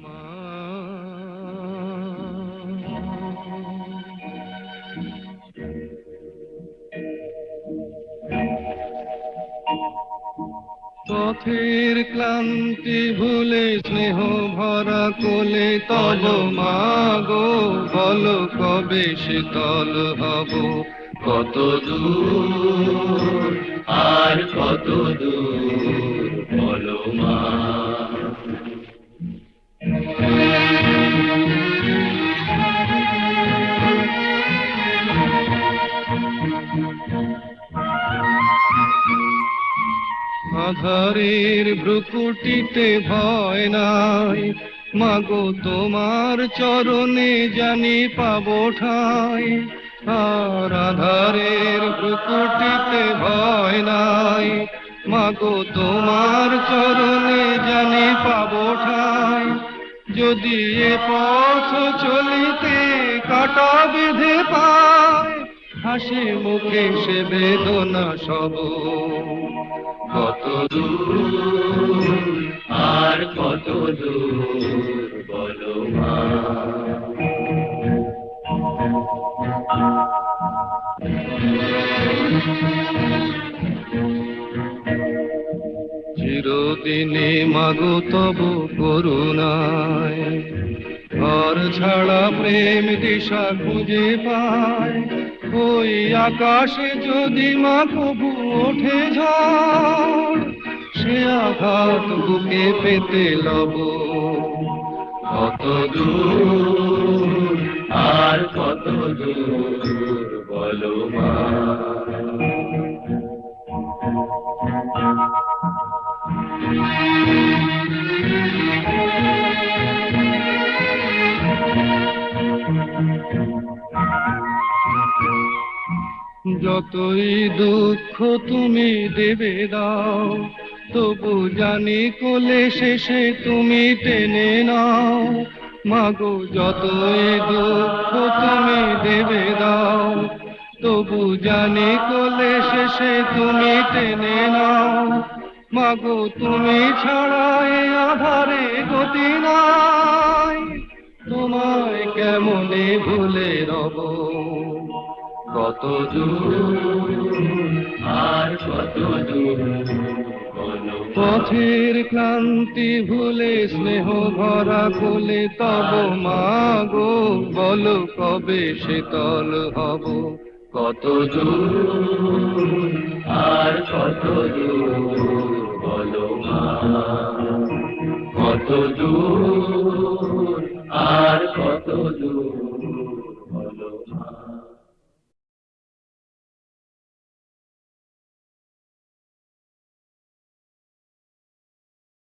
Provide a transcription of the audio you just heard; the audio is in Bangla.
মা, পথের ক্লান্তি ভুলে স্নেহ ভরা কোলে তব মা গো, বলো কবে শীতল হব। কত দূর আর কত দূর বলো মা। আধারের ভ্রুকুটিতে ভয় নাই, মাগো তোমার চরণে জানি পাবো ঠাঁই। আর আধারের ভ্রুকুটিতে ভয় নাই, মাগো তোমার চরণে জানি পাবো ঠাঁই। যদি এ পথ চলিতে কাটা বেঁধে পায়, হাসি মুখে সে বেদনা সব। কত দূর আর কত দূর বলো মা। চিরদিনে মাগো তব করুণায়, ঘর ছাড়া প্রেম দিশা খুঁজে পায়। ওই আকাশে যদি মা কবু ওঠে ঝড়, সে আঘাত বুকে পেতে লব। কত দূর আর কত দূর বলো মা। যতই দুঃখ তুমি দেবে দাও, তবু জানি কোলে শেষে তুমি টেনে নাও। মাগো যতই দুঃখ তুমি দেবে দাও, তবু জানি কোলে শেষে তুমি টেনে নাও। মাগো তুমি ছাড়া এ আধারে গতি নাই, তোমায় কেমনে ভুলে রব। কত দূর আর কত দূর বলো। পথের ক্লান্তি ভুলে স্নেহ ভরা কোলে তব মা গো, বলো কবে শীতল হব। কত দূর আর কত দূর বলো মা। কত দূর আর কত দূর।